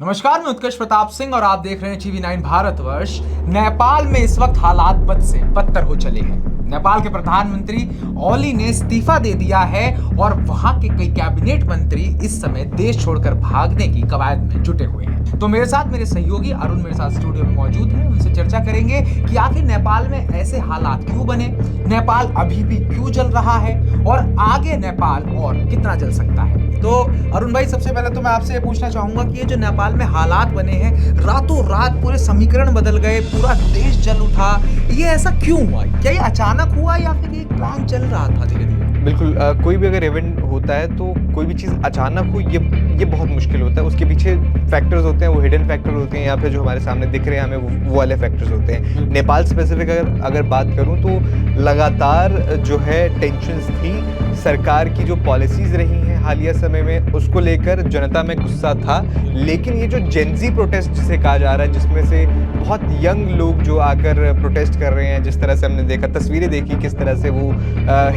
नमस्कार, मैं उत्कर्ष प्रताप सिंह और आप देख रहे हैं टीवी9 भारतवर्ष। नेपाल में इस वक्त हालात बद से बदतर हो चले हैं। नेपाल के प्रधानमंत्री ओली ने इस्तीफा दे दिया है और वहां के कई कैबिनेट मंत्री इस समय देश छोड़कर भागने की कवायद में जुटे हुए हैं। तो मेरे साथ मेरे सहयोगी अरुण मेरे साथ स्टूडियो में मौजूद हैं। उनसे चर्चा करेंगे कि आखिर नेपाल में ऐसे हालात क्यों बने, नेपाल अभी भी क्यों जल रहा है और आगे नेपाल और कितना जल सकता है। तो अरुण भाई, सबसे पहले तो मैं आपसे ये पूछना चाहूंगा कि ये जो नेपाल में हालात बने हैं, रातों रात पूरे समीकरण बदल गए, पूरा देश जल उठा, ये ऐसा क्यों हुआ? क्या ये अचानक हुआ या फिर एक प्लान चल रहा था धीरे धीरे? बिल्कुल, कोई भी अगर इवेंट होता है तो कोई भी चीज़ अचानक हो ये बहुत मुश्किल होता है। उसके पीछे फैक्टर्स होते हैं, वो हिडन फैक्टर होते हैं या फिर जो हमारे सामने दिख रहे हैं हमें वो वाले फैक्टर्स होते हैं। नेपाल स्पेसिफिक अगर बात करूं तो लगातार जो है टेंशन्स थी। सरकार की जो पॉलिसीज़ रही हैं हालिया समय में उसको लेकर जनता में गुस्सा था, लेकिन ये जो जेनजी प्रोटेस्ट जिसे कहा जा रहा है, जिसमें से बहुत यंग लोग जो आकर प्रोटेस्ट कर रहे हैं, जिस तरह से हमने देखा, तस्वीरें देखी किस तरह से वो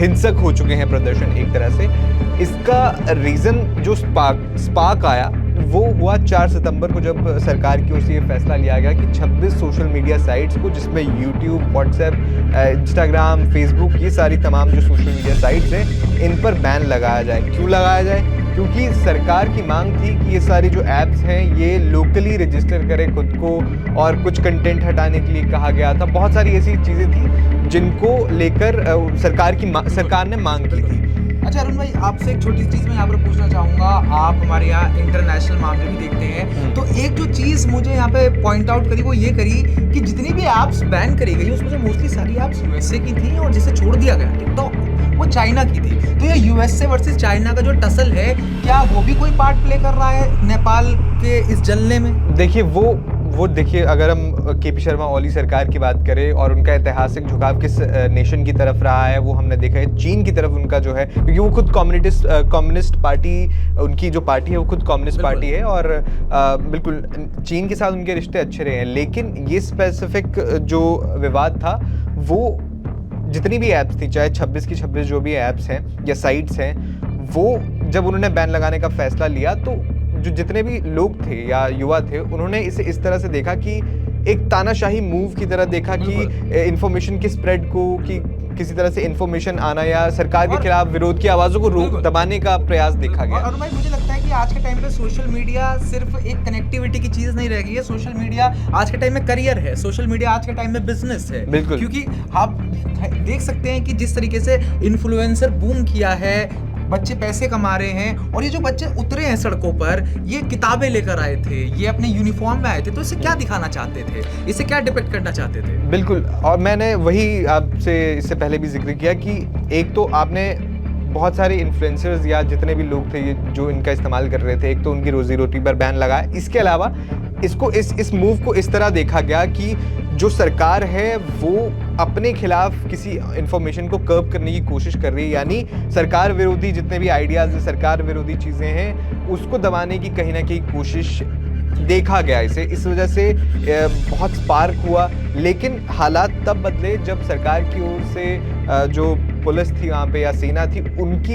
हिंसक हो चुके हैं प्रदर्शन एक तरह से। इसका रीज़न जो स्पार्क आया वो हुआ 4 सितंबर को, जब सरकार की ओर से ये फैसला लिया गया कि 26 सोशल मीडिया साइट्स को, जिसमें यूट्यूब, व्हाट्सएप, इंस्टाग्राम, फेसबुक, ये सारी तमाम जो सोशल मीडिया साइट्स हैं, इन पर बैन लगाया जाए। क्यों लगाया जाए? क्योंकि सरकार की मांग थी कि ये सारी जो ऐप्स हैं ये लोकली रजिस्टर करें खुद को, और कुछ कंटेंट हटाने के लिए कहा गया था। बहुत सारी ऐसी चीज़ें थी जिनको लेकर सरकार ने मांग की थी। अच्छा अरुण भाई, आपसे एक छोटी सी चीज़ मैं यहाँ पर पूछना चाहूँगा। आप हमारे यहाँ इंटरनेशनल मामले भी देखते हैं, तो एक जो चीज़ मुझे यहाँ पे पॉइंट आउट करी वो ये करी कि जितनी भी ऐप्स बैन करी गई उसमें से मोस्टली सारी ऐप्स यूएसए की थी और जिसे छोड़ दिया गया टिकटॉक वो चाइना की थी। तो ये यूएसए वर्सेस चाइना का जो टसल है, क्या वो भी कोई पार्ट प्ले कर रहा है नेपाल के इस जलने में? देखिए वो देखिए, अगर हम केपी शर्मा ओली सरकार की बात करें और उनका ऐतिहासिक झुकाव किस नेशन की तरफ रहा है, वो हमने देखा है चीन की तरफ उनका जो है, क्योंकि वो खुद कम्युनिस्ट पार्टी, उनकी जो पार्टी है वो खुद कम्युनिस्ट पार्टी है और बिल्कुल चीन के साथ उनके रिश्ते अच्छे रहे हैं। लेकिन ये स्पेसिफिक जो विवाद था, वो जितनी भी ऐप्स थी, चाहे 26 की 26 जो भी ऐप्स हैं या साइट्स हैं, वो जब उन्होंने बैन लगाने का फैसला लिया तो जो जितने भी लोग थे या युवा थे, उन्होंने इसे इस तरह से देखा कि एक तानाशाही मूव की तरह देखा कि इंफॉर्मेशन की स्प्रेड को, कि किसी तरह से इंफॉर्मेशन आना या सरकार के खिलाफ विरोध की आवाज़ों को दबाने का प्रयास देखा गया। और भाई, मुझे लगता है कि आज के टाइम पे सोशल मीडिया सिर्फ एक कनेक्टिविटी की चीज़ नहीं रह गई है। सोशल मीडिया आज के टाइम में करियर है, सोशल मीडिया आज के टाइम में बिजनेस है। बिल्कुल, क्योंकि आप देख सकते हैं कि जिस तरीके से इन्फ्लुएंसर बूम किया है, बच्चे पैसे कमा रहे हैं, और ये जो बच्चे उतरे हैं सड़कों पर, ये किताबें लेकर आए थे, ये अपने यूनिफॉर्म में आए थे, तो इससे क्या दिखाना चाहते थे, इससे क्या डिपिक्ट करना चाहते थे? बिल्कुल, और मैंने वही आपसे इससे पहले भी जिक्र किया कि एक तो आपने बहुत सारे इन्फ्लुएंसर्स या जितने भी लोग थे ये जो इनका इस्तेमाल कर रहे थे, एक तो उनकी रोजी रोटी पर बैन लगाया। इसके अलावा इसको इस मूव को इस तरह देखा गया कि जो सरकार है वो अपने खिलाफ किसी इंफॉर्मेशन को कर्ब करने की कोशिश कर रही है, यानी सरकार विरोधी जितने भी आइडियाज़, सरकार विरोधी चीज़ें हैं, उसको दबाने की कहीं ना कहीं कोशिश देखा गया। इस वजह से बहुत स्पार्क हुआ। लेकिन हालात तब बदले जब सरकार की ओर से जो पुलिस थी वहाँ पे या सेना थी,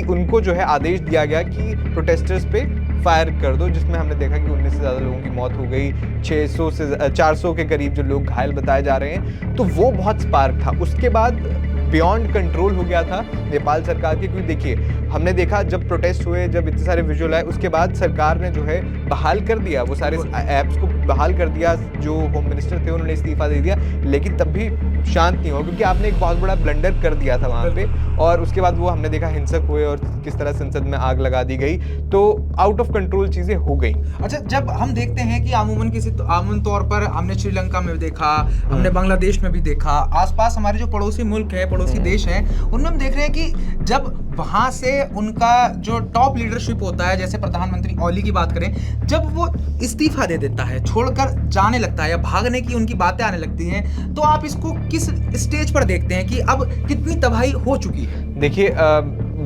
उनको जो है आदेश दिया गया कि प्रोटेस्टर्स पे फायर कर दो, जिसमें हमने देखा कि 19 से ज़्यादा लोगों की मौत हो गई, 600 से 400 के करीब जो लोग घायल बताए जा रहे हैं। तो वो बहुत स्पार्क था। उसके बाद बियॉन्ड कंट्रोल हो गया था नेपाल सरकार की, क्योंकि देखिए हमने देखा जब प्रोटेस्ट हुए, जब इतने सारे विजुअल आए, उसके बाद सरकार ने जो है बहाल कर दिया, वो सारे ऐप्स को बहाल कर दिया। जो होम मिनिस्टर थे उन्होंने इस्तीफा दे दिया, लेकिन तब भी शांत नहीं हुआ, क्योंकि आपने एक बहुत बड़ा ब्लंडर कर दिया था वहाँ पे, और उसके बाद वो हमने देखा हिंसक हुए और किस तरह संसद में आग लगा दी गई। तो आउट ऑफ कंट्रोल चीज़ें हो गई। अच्छा, जब हम देखते हैं कि आमूमन तौर पर हमने श्रीलंका में देखा, हमने बांग्लादेश में भी देखा, आसपास हमारे जो पड़ोसी मुल्क है, पड़ोसी देश हैं, उनमें हम देख रहे हैं कि जब वहाँ से उनका जो टॉप लीडरशिप होता है, जैसे प्रधानमंत्री ओली की बात करें, जब वो इस्तीफा दे देता है, छोड़कर जाने लगता है या भागने की उनकी बातें आने लगती हैं, तो आप इसको किस स्टेज पर देखते हैं कि अब कितनी तबाही हो चुकी है? देखिए,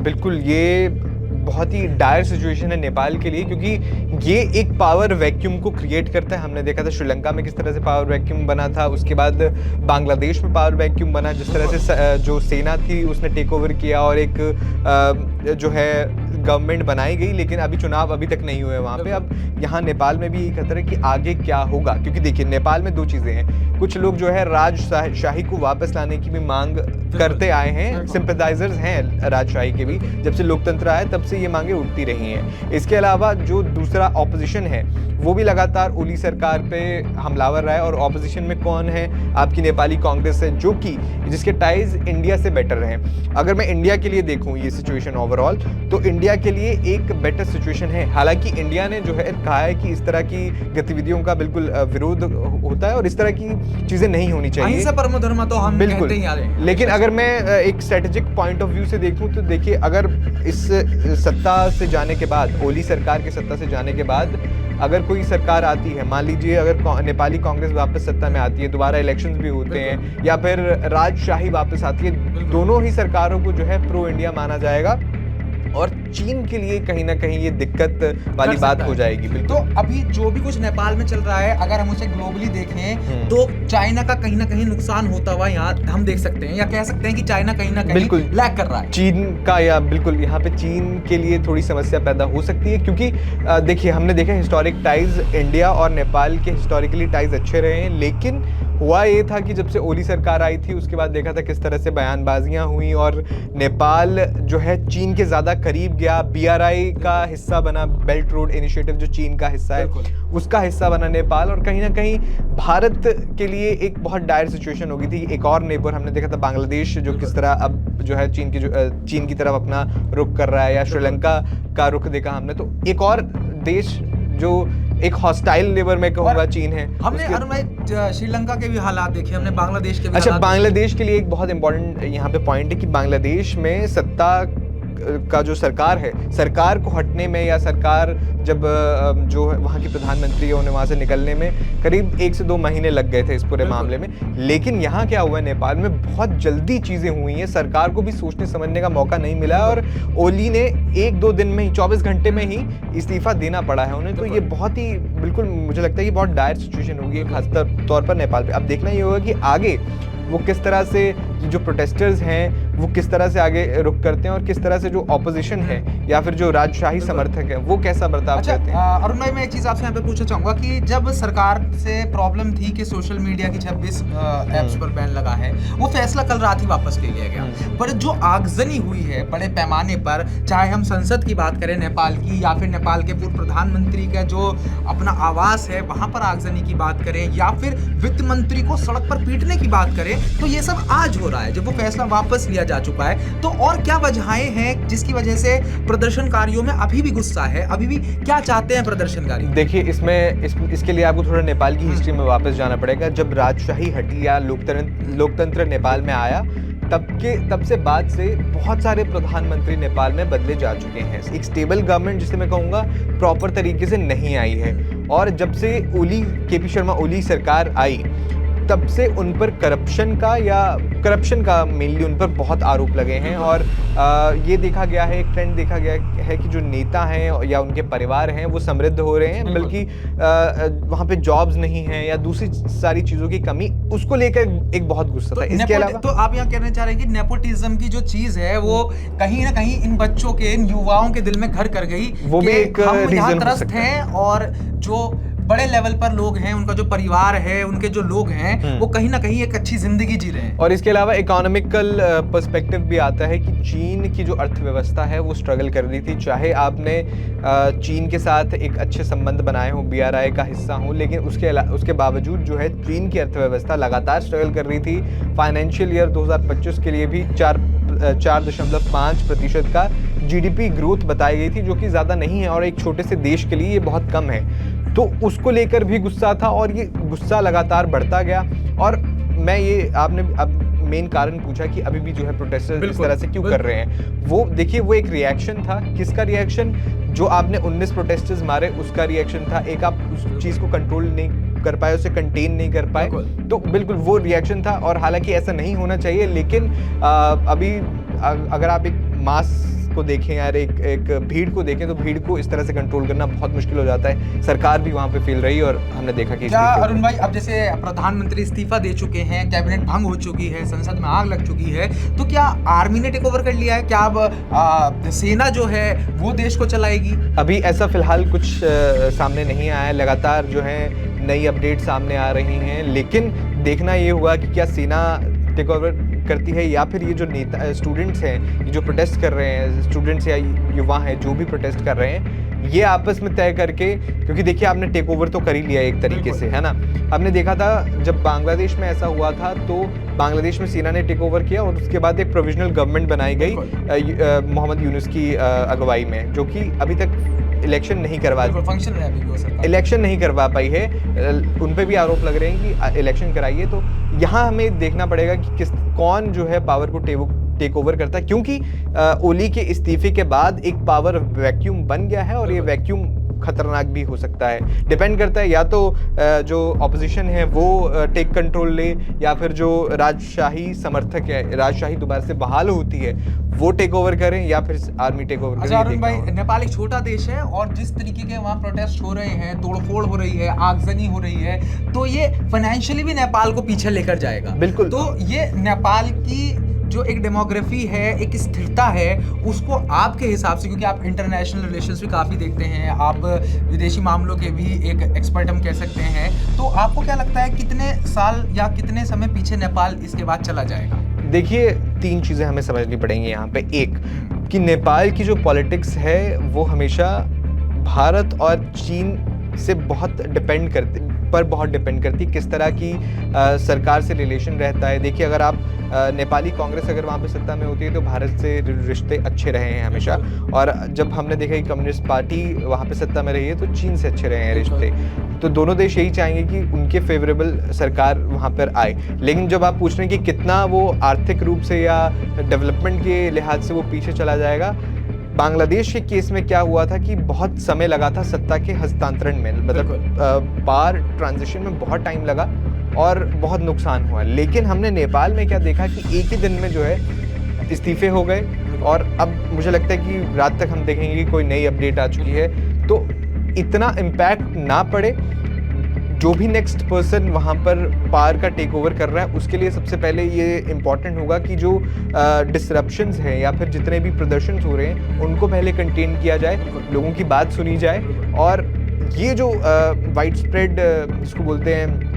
बिल्कुल ये बहुत ही डायर सिचुएशन है नेपाल के लिए, क्योंकि ये एक पावर वैक्यूम को क्रिएट करता है। हमने देखा था श्रीलंका में किस तरह से पावर वैक्यूम बना था, उसके बाद बांग्लादेश में पावर वैक्यूम बना, जिस तरह से जो सेना थी उसने टेक ओवर किया और एक जो है गवर्नमेंट बनाई गई, लेकिन अभी चुनाव अभी तक नहीं हुए वहाँ पे। अब यहाँ नेपाल में भी यही खतरा है कि आगे क्या होगा, क्योंकि देखिए नेपाल में दो चीज़ें हैं। कुछ लोग जो है राजशाही को वापस लाने की भी मांग करते आए हैं, सिंपैथाइजर्स हैं राजशाही के भी। जब से लोकतंत्र आया तब से ये मांगे उठती रही हैं। इसके अलावा जो दूसरा ऑपोजिशन है वो भी लगातार ओली सरकार पे हमलावर रहा है, और ऑपोजिशन में कौन है? आपकी नेपाली कांग्रेस है, जो कि जिसके टाइज इंडिया से बेटर हैं। अगर मैं इंडिया के लिए देखूं ये सिचुएशन ओवरऑल, तो इंडिया के लिए एक बेटर सिचुएशन है। हालांकि इंडिया ने जो है कहा है कि इस तरह की गतिविधियों का बिल्कुल विरोध होता है और इस तरह की चीजें नहीं होनी चाहिए। अहिंसा परमो धर्म तो हम कहते ही आ रहे हैं। लेकिन अगर मैं एक स्ट्रेटेजिक पॉइंट ऑफ व्यू से देखूं तो देखिए, अगर इस सत्ता से जाने के बाद, ओली सरकार के सत्ता से जाने के बाद अगर कोई सरकार आती है, मान लीजिए अगर नेपाली कांग्रेस वापस सत्ता में आती है, दोबारा इलेक्शंस भी होते हैं, या फिर राजशाही वापस आती है, दोनों ही सरकारों को जो है प्रो इंडिया माना जाएगा और चीन के लिए कहीं ना कहीं ये दिक्कत वाली बात हो जाएगी। बिल्कुल। तो अभी जो भी कुछ नेपाल में चल रहा है, अगर हम उसे ग्लोबली देखें तो चाइना का कहीं ना कहीं नुकसान होता हुआ यहाँ हम देख सकते हैं, या कह सकते हैं कि चाइना कहीं ना कहीं लैग कर रहा है चीन का, या बिल्कुल यहाँ पे चीन के लिए थोड़ी समस्या पैदा हो सकती है। क्योंकि देखिए, हमने देखा हिस्टोरिक टाइज इंडिया और नेपाल के हिस्टोरिकली टाइज अच्छे रहे हैं, लेकिन हुआ ये था कि जब से ओली सरकार आई थी उसके बाद देखा था किस तरह से बयानबाजियां हुई और नेपाल जो है चीन के ज़्यादा करीब गया। बीआरआई का हिस्सा बना, बेल्ट रोड इनिशिएटिव जो चीन का हिस्सा है उसका हिस्सा बना नेपाल, और कहीं ना कहीं भारत के लिए एक बहुत डायर सिचुएशन हो गई थी। एक और नेबर हमने देखा था बांग्लादेश, जो किस तरह अब जो है चीन की तरफ अपना रुख कर रहा है, या श्रीलंका का रुख देखा हमने। तो एक और देश जो एक हॉस्टाइल नेबर में कहूँगा चीन है। हमने श्रीलंका के भी हालात देखे, हमने बांग्लादेश के भी। अच्छा, बांग्लादेश के लिए एक बहुत इंपॉर्टेंट यहाँ पे पॉइंट है कि बांग्लादेश में सत्ता का जो सरकार है, सरकार को हटने में, या सरकार जब जो वहाँ की प्रधानमंत्री है उन्हें वहाँ से निकलने में करीब 1 से 2 महीने लग गए थे इस पूरे मामले में। लेकिन यहाँ क्या हुआ है, नेपाल में बहुत जल्दी चीज़ें हुई हैं, सरकार को भी सोचने समझने का मौका नहीं मिला, और ओली ने 1-2 दिन में ही, 24 घंटे में ही इस्तीफा देना पड़ा है उन्हें। तो ये बहुत ही, बिल्कुल मुझे लगता है कि बहुत डायर सिचुएशन होगी खास तौर पर नेपाल पे। अब देखना ये होगा कि आगे वो किस तरह से, जो प्रोटेस्टर्स हैं वो किस तरह से आगे रुख करते हैं, और किस तरह से जो ऑपोजिशन है या फिर जो राजशाही समर्थक है वो कैसा बर्ताव करते हैं। अरुण भाई, मैं एक चीज़ आपसे यहाँ पे पूछना चाहूँगा कि जब सरकार से प्रॉब्लम थी कि सोशल मीडिया की 26 ऐप्स पर बैन लगा है, वो फैसला कल रात ही वापस ले लिया गया, पर जो आगजनी हुई है बड़े पैमाने पर, चाहे हम संसद की बात करें नेपाल की, या फिर नेपाल के पूर्व प्रधानमंत्री का जो अपना आवास है वहाँ पर आगजनी की बात करें, या फिर वित्त मंत्री को सड़क पर पीटने की बात करें, तो ये सब आज हो रहा है जब वो फैसला वापस लिया जा चुका है। तो और क्या वजहें हैं जिसकी वजह से प्रदर्शनकारियों में अभी भी गुस्सा है, अभी भी क्या चाहते हैं प्रदर्शनकारी? देखिए, इसके लिए आपको थोड़ा नेपाल की हिस्ट्री में वापस जाना पड़ेगा। जब राजशाही हटी या लोकतंत्र नेपाल में आया, तब से बाद से बहुत सारे प्रधानमंत्री नेपाल में बदले जा चुके हैं। एक स्टेबल गवर्नमेंट, जिसे मैं कहूँगा, प्रॉपर तरीके से नहीं आई है। और जब से केपी शर्मा ओली सरकार आई, तब से उन पर करप्शन का मेनली उन पर बहुत आरोप लगे हैं। और ये देखा गया है, एक ट्रेंड देखा गया है कि जो नेता हैं या उनके परिवार हैं वो समृद्ध हो रहे हैं, बल्कि वहाँ पे जॉब्स नहीं हैं या दूसरी सारी चीज़ों की कमी, उसको लेकर एक बहुत गुस्सा था। इसके अलावा तो आप यहाँ कहना चाह रहे हैं कि नेपोटिज्म की जो चीज़ है वो कहीं ना कहीं इन बच्चों के, इन युवाओं के दिल में घर कर गई, वो भी एक रीजन हो सकता है। और जो बड़े लेवल पर लोग हैं, उनका जो परिवार है, उनके जो लोग हैं, वो कहीं ना कहीं एक अच्छी जिंदगी जी रहे हैं। और इसके अलावा इकोनॉमिकल पर्सपेक्टिव भी आता है कि चीन की जो अर्थव्यवस्था है वो स्ट्रगल कर रही थी। चाहे आपने चीन के साथ एक अच्छे संबंध बनाए हों, बीआरआई का हिस्सा हो, लेकिन उसके बावजूद जो है चीन की अर्थव्यवस्था लगातार स्ट्रगल कर रही थी। फाइनेंशियल ईयर 2025 के लिए भी 4.5% का जीडीपी ग्रोथ बताई गई थी, जो कि ज़्यादा नहीं है और एक छोटे से देश के लिए ये बहुत कम है। तो उसको लेकर भी गुस्सा था और ये गुस्सा लगातार बढ़ता गया। और मैं ये, आपने अब मेन कारण पूछा कि अभी भी जो है प्रोटेस्टर्स इस तरह से क्यों कर रहे हैं, वो देखिए, वो एक रिएक्शन था। किसका रिएक्शन? जो आपने 19 प्रोटेस्टर्स मारे उसका रिएक्शन था। एक आप उस चीज़ को कंट्रोल नहीं कर पाए, उसे कंटेन नहीं कर पाए, तो बिल्कुल वो रिएक्शन था। और हालांकि ऐसा नहीं होना चाहिए, लेकिन अभी अगर आप एक मास को देखें यार, एक भीड़ को देखें तो भीड़ को इस तरह से कंट्रोल करना बहुत मुश्किल हो जाता है। सरकार भी वहाँ पे फेल रही और हमने देखा कि क्या अरुण भाई, अब जैसे प्रधानमंत्री इस्तीफा दे चुके हैं, कैबिनेट भंग हो चुकी है, संसद में आग लग चुकी है, तो क्या आर्मी ने टेक ओवर कर लिया है? क्या अब सेना जो है वो देश को चलाएगी? अभी ऐसा फिलहाल कुछ सामने नहीं आया है। लगातार जो है नई अपडेट सामने आ रही हैं, लेकिन देखना ये हुआ कि क्या सेना टेक ओवर करती है या फिर ये जो नेता स्टूडेंट्स हैं, ये जो प्रोटेस्ट कर रहे हैं, स्टूडेंट्स या युवा हैं जो भी प्रोटेस्ट कर रहे हैं, ये आपस में तय करके, क्योंकि देखिए आपने टेक ओवर तो कर ही लिया एक तरीके से, है ना। हमने देखा था जब बांग्लादेश में ऐसा हुआ था तो बांग्लादेश में सेना ने टेक ओवर किया और उसके बाद एक प्रोविजनल गवर्नमेंट बनाई गई मोहम्मद यूनुस की अगुवाई में, जो कि अभी तक इलेक्शन नहीं करवा इलेक्शन नहीं करवा पाई है। उन पे भी आरोप लग रहे हैं कि इलेक्शन कराइए। तो यहाँ हमें देखना पड़ेगा कि कौन जो है पावर को टेक ओवर करता है, क्योंकि ओली के इस्तीफे के बाद एक पावर वैक्यूम बन गया है और ये वैक्यूम खतरनाक भी हो सकता है। डिपेंड करता है या तो जो ऑपोजिशन है वो टेक कंट्रोल ले, या फिर जो राजशाही समर्थक है, राजशाही दोबारा से बहाल होती है, वो टेक ओवर करें, या फिर आर्मी टेक ओवर करें। अरुण भाई, नेपाल एक छोटा देश है और जिस तरीके के वहाँ प्रोटेस्ट हो रहे हैं, तोड़फोड़ हो रही है, आगजनी हो रही है, तो ये फाइनेंशियली भी नेपाल को पीछे लेकर जाएगा। बिल्कुल। तो ये नेपाल की जो एक डेमोग्राफी है, एक स्थिरता है, उसको आपके हिसाब से, क्योंकि आप इंटरनेशनल रिलेशंस भी काफ़ी देखते हैं, आप विदेशी मामलों के भी एक एक्सपर्ट हम कह सकते हैं, तो आपको क्या लगता है कितने साल या कितने समय पीछे नेपाल इसके बाद चला जाएगा? देखिए, 3 चीज़ें हमें समझनी पड़ेंगी यहाँ पे। एक कि नेपाल की जो पॉलिटिक्स है वो हमेशा भारत और चीन से बहुत डिपेंड करती किस तरह की सरकार से रिलेशन रहता है। देखिए, अगर आप नेपाली कांग्रेस अगर वहाँ पे सत्ता में होती है तो भारत से रिश्ते अच्छे रहे हैं हमेशा, और जब हमने देखा कि कम्युनिस्ट पार्टी वहाँ पे सत्ता में रही है तो चीन से अच्छे रहे हैं रिश्ते। तो दोनों देश यही चाहेंगे कि उनके फेवरेबल सरकार वहाँ पर आए। लेकिन जब आप पूछ रहे हैं कि कितना वो आर्थिक रूप से या डेवलपमेंट के लिहाज से वो पीछे चला जाएगा, बांग्लादेश के केस में क्या हुआ था कि बहुत समय लगा था सत्ता के हस्तांतरण में, मतलब पावर ट्रांजिशन में बहुत टाइम लगा और बहुत नुकसान हुआ। लेकिन हमने नेपाल में क्या देखा कि एक ही दिन में जो है इस्तीफे हो गए, और अब मुझे लगता है कि रात तक हम देखेंगे कि कोई नई अपडेट आ चुकी है, तो इतना इम्पैक्ट ना पड़े। जो भी नेक्स्ट पर्सन वहाँ पर पावर का टेक ओवर कर रहा है उसके लिए सबसे पहले ये इम्पॉर्टेंट होगा कि जो डिसरप्शंस हैं या फिर जितने भी प्रदर्शन हो रहे हैं उनको पहले कंटेन किया जाए, लोगों की बात सुनी जाए, और ये जो वाइड स्प्रेड जिसको बोलते हैं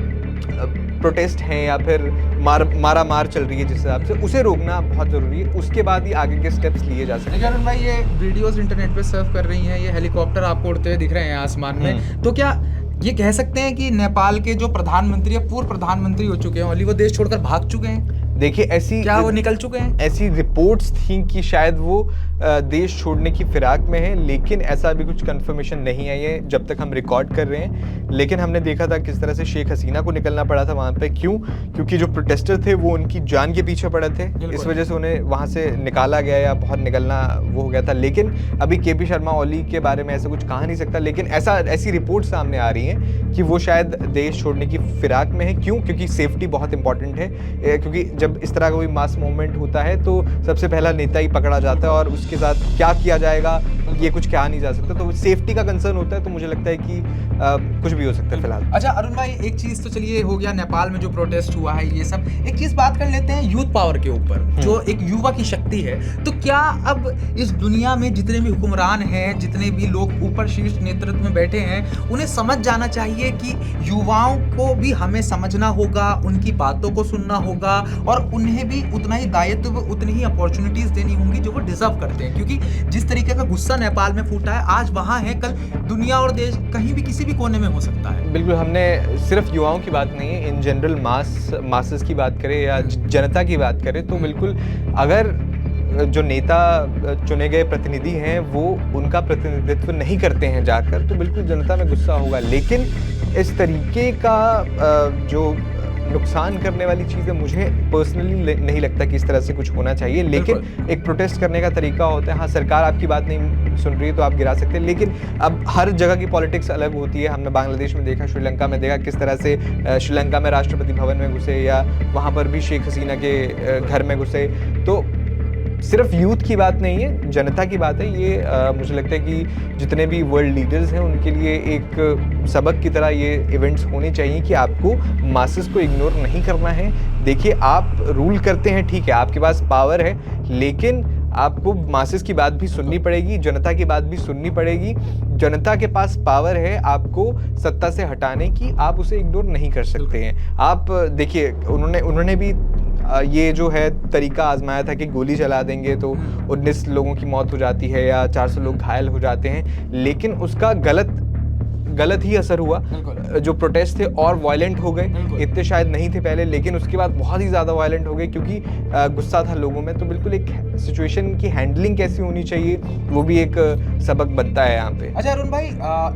प्रोटेस्ट हैं या फिर मार चल रही है जिस हिसाब से, उसे रोकना बहुत ज़रूरी है। उसके बाद ही आगे के स्टेप्स लिए जा सकते हैं। अरुण भाई, ये वीडियोस इंटरनेट पे सर्फ कर रही हैं, ये हेलीकॉप्टर आपको उड़ते हुए दिख रहे हैं आसमान में, तो क्या ये कह सकते हैं कि नेपाल के जो प्रधानमंत्री या पूर्व प्रधानमंत्री हो चुके हैं ओली, वो देश छोड़कर भाग चुके हैं? देखिए, ऐसी क्या वो निकल चुके हैं? ऐसी रिपोर्ट्स थी कि शायद वो देश छोड़ने की फिराक में है, लेकिन ऐसा अभी कुछ कंफर्मेशन नहीं आई है जब तक हम रिकॉर्ड कर रहे हैं। लेकिन हमने देखा था किस तरह से शेख हसीना को निकलना पड़ा था वहाँ पे। क्यों? क्योंकि जो प्रोटेस्टर थे वो उनकी जान के पीछे पड़े थे, इस वजह से उन्हें वहाँ से निकाला गया या बहुत निकलना वो हो गया था। लेकिन अभी केपी शर्मा ओली के बारे में ऐसा कुछ कहा नहीं सकता, लेकिन ऐसी रिपोर्ट सामने आ रही हैं कि वो शायद देश छोड़ने की फिराक में है। क्यों? क्योंकि सेफ्टी बहुत इंपॉर्टेंट है, क्योंकि जब इस तरह का कोई मास मूवमेंट होता है तो सबसे पहला नेता ही पकड़ा जाता है और उसके साथ क्या किया जाएगा ये कुछ कहा नहीं जा सकता। तो सेफ्टी का कंसर्न होता है, तो मुझे लगता है कि कुछ भी हो सकता है फिलहाल। अच्छा अरुण भाई, एक चीज तो चलिए हो गया नेपाल में जो प्रोटेस्ट हुआ है ये सब, एक चीज बात कर लेते हैं यूथ पावर के ऊपर, जो एक युवा की शक्ति है। तो क्या अब इस दुनिया में जितने भी हुक्मरान हैं, जितने भी लोग ऊपर शीर्ष नेतृत्व में बैठे हैं, उन्हें समझ जाना चाहिए कि युवाओं को भी हमें समझना होगा, उनकी बातों को सुनना होगा और उन्हें भी उतना ही दायित्व, उतनी ही अपॉर्चुनिटीज देनी होंगी जो वो डिजर्व करते हैं। क्योंकि जिस तरीके का गुस्सा नेपाल में फूटा है, आज वहाँ है, कल दुनिया और देश कहीं भी किसी भी कोने में हो सकता है। बिल्कुल, हमने सिर्फ युवाओं की बात नहीं है, इन जनरल मासेस की बात करें या जनता की बात करें तो बिल्कुल, अगर जो नेता चुने गए प्रतिनिधि हैं वो उनका प्रतिनिधित्व नहीं करते हैं जाकर, तो बिल्कुल जनता में गुस्सा होगा। लेकिन इस तरीके का जो नुकसान करने वाली चीज़ें मुझे पर्सनली नहीं लगता कि इस तरह से कुछ होना चाहिए। लेकिन एक प्रोटेस्ट करने का तरीका होता है। हाँ, सरकार आपकी बात नहीं सुन रही है तो आप गिरा सकते हैं, लेकिन अब हर जगह की पॉलिटिक्स अलग होती है। हमने बांग्लादेश में देखा, श्रीलंका में देखा किस तरह से श्रीलंका में राष्ट्रपति भवन में घुसे या वहाँ पर भी शेख हसीना के घर में घुसे। तो सिर्फ यूथ की बात नहीं है, जनता की बात है ये। मुझे लगता है कि जितने भी वर्ल्ड लीडर्स हैं उनके लिए एक सबक की तरह ये इवेंट्स होने चाहिए कि आपको मासेस को इग्नोर नहीं करना है। देखिए, आप रूल करते हैं, ठीक है, आपके पास पावर है, लेकिन आपको मासेस की बात भी सुननी पड़ेगी, जनता की बात भी सुननी पड़ेगी। जनता के पास पावर है आपको सत्ता से हटाने की, आप उसे इग्नोर नहीं कर सकते हैं। आप देखिए, उन्होंने भी ये जो है तरीका आजमाया था कि गोली चला देंगे तो 19 लोगों की मौत हो जाती है या 400 लोग घायल हो जाते हैं, लेकिन उसका गलत ही असर हुआ। जो प्रोटेस्ट थे और वायलेंट हो गए, इतने शायद नहीं थे पहले, लेकिन उसके बाद बहुत ही ज़्यादा वायलेंट हो गए क्योंकि गुस्सा था लोगों में। तो बिल्कुल एक सिचुएशन की हैंडलिंग कैसी होनी चाहिए वो भी एक सबक बनता है यहाँ पे। अच्छा अरुण भाई,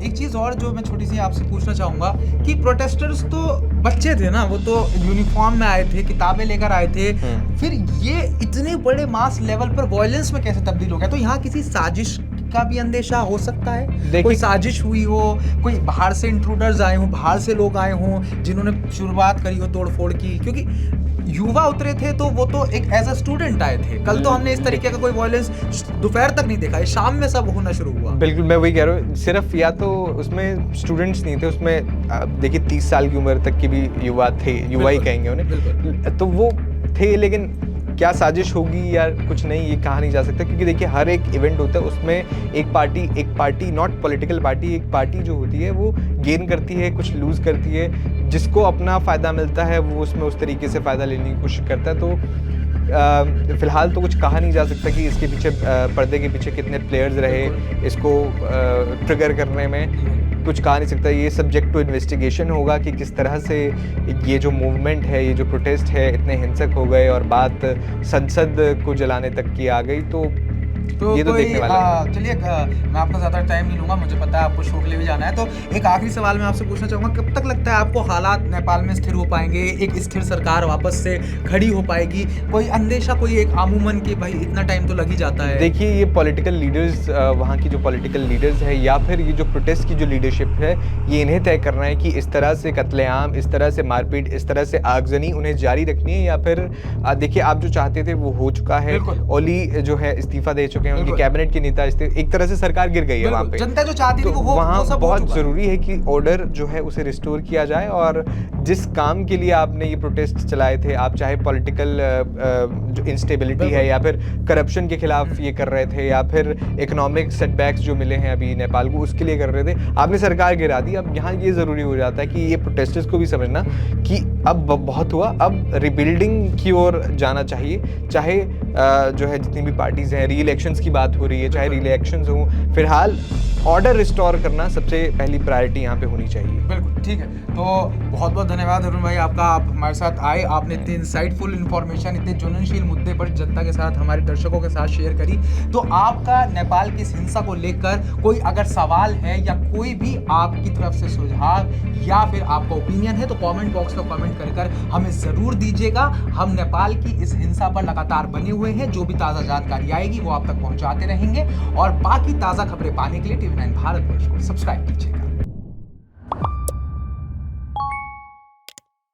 एक चीज़ और जो मैं छोटी सी आपसे पूछना चाहूँगा कि प्रोटेस्टर्स तो बच्चे थे ना, वो तो यूनिफॉर्म में आए थे, किताबें लेकर आए थे, फिर ये इतने बड़े मास लेवल पर वायलेंस में कैसे तब्दील हो गया? तो यहाँ किसी साजिश का भी अंदेशा हो सकता है? कोई साजिश हुई हो, कोई बाहर से इंट्रूडर्स आए हो, बाहर से लोग आए हों जिन्होंने शुरुआत करी हो तोड़फोड़ की? क्योंकि युवा उतरे थे तो वो तो एक एज अ स्टूडेंट आए थे। कल तो हमने इस तरीके का कोई वायलेंस दोपहर तक नहीं देखा है, शाम में सब होना शुरू हुआ। बिल्कुल, मैं वही कह रहा हूँ, सिर्फ या तो उसमें स्टूडेंट्स नहीं थे, उसमें देखिए 30 साल की उम्र तक के भी युवा थे, युवा ही कहेंगे उन्हें, तो वो थे। लेकिन क्या साजिश होगी या कुछ नहीं, ये कहा नहीं जा सकता, क्योंकि देखिए हर एक इवेंट होता है, उसमें एक पार्टी नॉट पॉलिटिकल पार्टी, एक पार्टी जो होती है वो गेन करती है, कुछ लूज करती है, जिसको अपना फ़ायदा मिलता है वो उसमें उस तरीके से फ़ायदा लेने की कोशिश करता है। तो फिलहाल तो कुछ कहा नहीं जा सकता कि इसके पीछे पर्दे के पीछे कितने प्लेयर्स रहे इसको ट्रिगर करने में, कुछ कहा नहीं सकता। ये सब्जेक्ट टू इन्वेस्टिगेशन होगा कि किस तरह से ये जो मूवमेंट है, ये जो प्रोटेस्ट है, इतने हिंसक हो गए और बात संसद को जलाने तक की आ गई। तो ये तो देखने वाला है। चलिए, मैं आपका ज़्यादा टाइम नहीं लूँगा, मुझे पता है आपको शो के लिए भी जाना है। तो एक आखिरी सवाल मैं आपसे पूछना चाहूँगा, कब तक लगता है आपको हालात नेपाल में स्थिर हो पाएंगे, एक स्थिर सरकार वापस से खड़ी हो पाएगी? कोई अंदेशा, कोई एक आमूमन कि भाई इतना टाइम तो लग ही जाता है? देखिए, ये पॉलिटिकल लीडर्स, वहाँ की जो पॉलिटिकल लीडर्स है या फिर ये जो प्रोटेस्ट की जो लीडरशिप है, ये इन्हें तय करना है कि इस तरह से कत्लेआम, इस तरह से मारपीट, इस तरह से आगजनी उन्हें जारी रखनी है या फिर देखिए आप जो चाहते थे वो हो चुका है। ओली जो है इस्तीफा दे चुके हैं, उनके कैबिनेट के नेता, एक तरह से सरकार गिर गई है वहाँ पे। जनता जो चाहती थी तो वो वहाँ सब बहुत जरूरी है कि ऑर्डर जो है उसे रिस्टोर किया जाए, और जिस काम के लिए आपने ये प्रोटेस्ट चलाए थे, आप चाहे पॉलिटिकल जो इंस्टेबिलिटी है या फिर करप्शन के खिलाफ ये कर रहे थे या फिर इकोनॉमिक सेटबैक्स जो मिले हैं अभी नेपाल को, उसके लिए कर रहे थे, आपने सरकार गिरा दी। अब यहाँ ये ज़रूरी हो जाता है कि ये प्रोटेस्टर्स को भी समझना कि अब बहुत हुआ, अब रिबिल्डिंग की ओर जाना चाहिए। चाहे जो है जितनी भी पार्टीज़ हैं, री इलेक्शंस की बात हो रही है, चाहे री इलेक्शंस हों, फिलहाल ऑर्डर रिस्टोर करना सबसे पहली प्रायोरिटी यहाँ पे होनी चाहिए। बिल्कुल ठीक है। तो बहुत बहुत धन्यवाद अरुण भाई आपका, आप हमारे साथ आए, आपने इतनी इंसाइटफुल इन्फॉर्मेशन, इतने जुननशील मुद्दे पर जनता के साथ, हमारे दर्शकों के साथ शेयर करी। तो आपका नेपाल की इस हिंसा को लेकर कोई अगर सवाल है या कोई भी आपकी तरफ से सुझाव या फिर आपका ओपिनियन है तो कमेंट बॉक्स में कमेंट कर हमें ज़रूर दीजिएगा। हम नेपाल की इस हिंसा पर लगातार बने हुए हैं, जो भी ताज़ा जानकारी आएगी वो आप तक पहुंचाते रहेंगे, और बाकी ताज़ा खबरें पाने के लिए TV9 भारतवर्ष को सब्सक्राइब कीजिएगा।